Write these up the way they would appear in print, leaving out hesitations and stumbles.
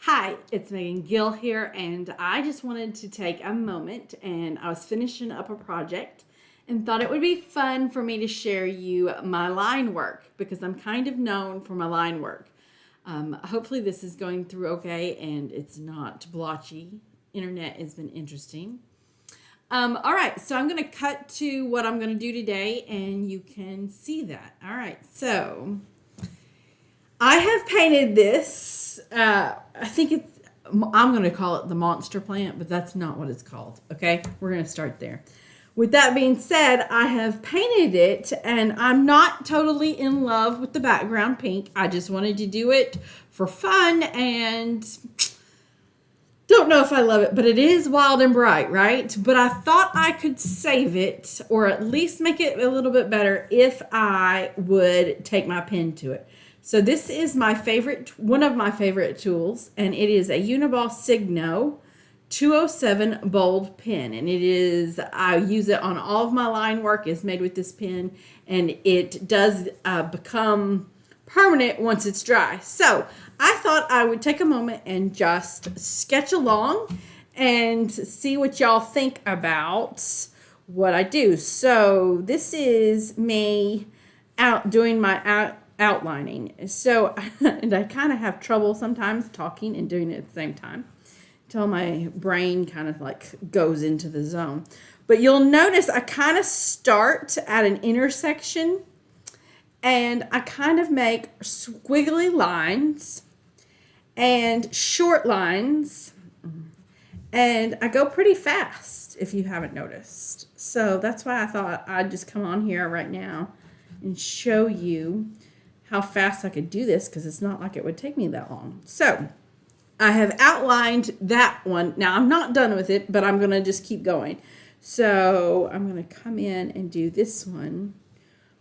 Hi, it's Megan Gill here, and I just wanted to take a moment, and I was finishing up a project and thought it would be fun for me to share you my line work because I'm kind of known for my line work. Hopefully this is going through okay and it's not blotchy. Internet has been interesting. All right, so I'm going to cut to what I'm going to do today and you can see that. All right, so I have painted this. I think I'm going to call it the monster plant, but that's not what it's called. Okay, we're going to start there. With that being said, I have painted it and I'm not totally in love with the background pink. I just wanted to do it for fun and don't know if I love it, but it is wild and bright, right? But I thought I could save it or at least make it a little bit better if I would take my pen to it. So this is my favorite, one of my favorite tools, and it is a Uniball Signo 207 bold pen, and I use it on all of my line work is made with this pen, and it does become permanent once it's dry. So I thought I would take a moment and just sketch along and see what y'all think about what I do. So this is me doing my outlining. So, and I kind of have trouble sometimes talking and doing it at the same time until my brain kind of like goes into the zone. But you'll notice I kind of start at an intersection and I kind of make squiggly lines and short lines, and I go pretty fast if you haven't noticed. So that's why I thought I'd just come on here right now and show you how fast I could do this because it's not like it would take me that long. So I have outlined that one. Now I'm not done with it, but I'm going to just keep going. So I'm going to come in and do this one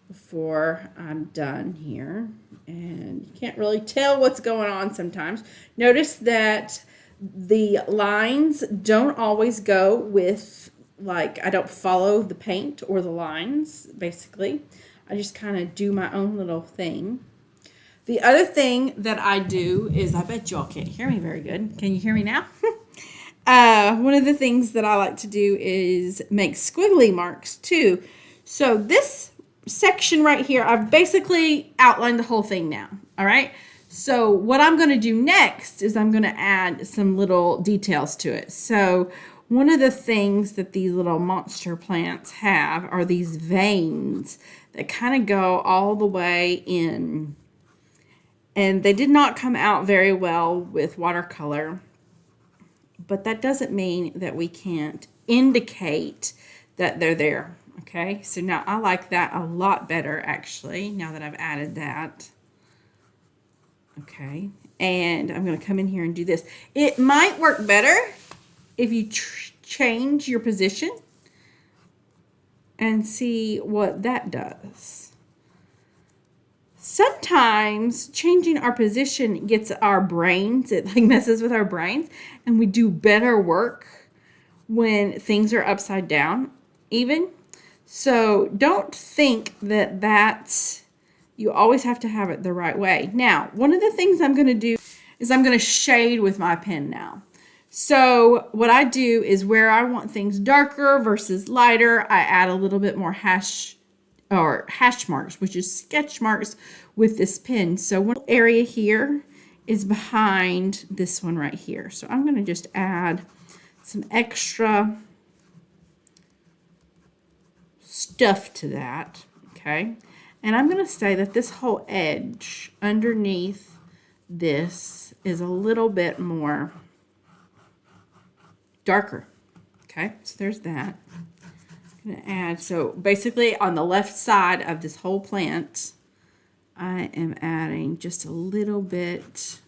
before I'm done here. And you can't really tell what's going on sometimes. Notice that the lines don't always go with, like, I don't follow the paint or the lines, basically. I just kind of do my own little thing. The other thing that I do is, I bet y'all can't hear me very good. Can you hear me now? One of the things that I like to do is make squiggly marks too. So this section right here, I've basically outlined the whole thing now. All right. So what I'm going to do next is I'm going to add some little details to it. So one of the things that these little monster plants have are these veins that kind of go all the way in. And they did not come out very well with watercolor. But that doesn't mean that we can't indicate that they're there. Okay, so now I like that a lot better actually, now that I've added that. Okay, and I'm going to come in here and do this. It might work better if you change your position and see what that does. Sometimes changing our position gets our brains, it like messes with our brains, and we do better work when things are upside down even. So don't think that you always have to have it the right way. Now, one of the things I'm going to do is I'm going to shade with my pen now. So what I do is where I want things darker versus lighter, I add a little bit more hash marks, which is sketch marks with this pen. So one area here is behind this one right here. So I'm going to just add some extra stuff to that, okay? And I'm going to say that this whole edge underneath this is a little bit more darker, okay? So there's that. I'm going to add, so basically on the left side of this whole plant, I am adding just a little bit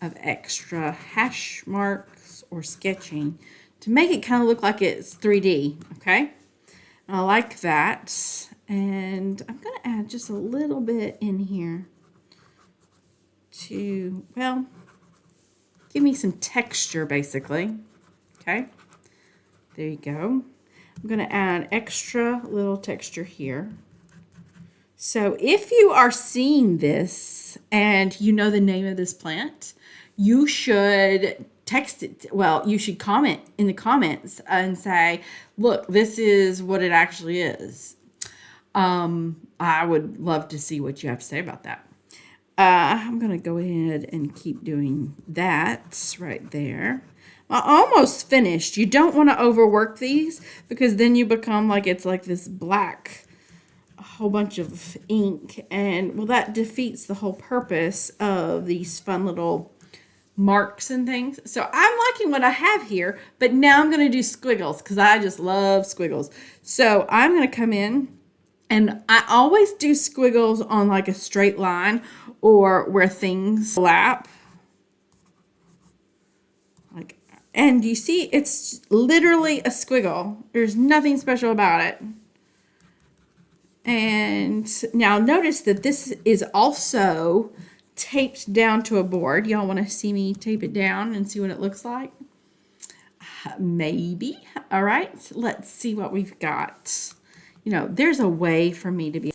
of extra hash marks or sketching to make it kind of look like it's 3D, okay? I like that, and I'm going to add just a little bit in here to, well, give me some texture, basically. Okay, there you go. I'm going to add extra little texture here. So if you are seeing this and you know the name of this plant, you should text it. Well, you should comment in the comments and say, look, this is what it actually is. I would love to see what you have to say about that. I'm going to go ahead and keep doing that right there. I'm almost finished. You don't want to overwork these because then you become like it's like this black, a whole bunch of ink. And well, that defeats the whole purpose of these fun little marks and things. So I'm liking what I have here, but now I'm going to do squiggles because I just love squiggles. So I'm going to come in, and I always do squiggles on like a straight line or where things lap. Like, and you see, it's literally a squiggle. There's nothing special about it. And now notice that this is also taped down to a board. Y'all want to see me tape it down and see what it looks like? Maybe. All right, let's see what we've got. You know, there's a way for me to be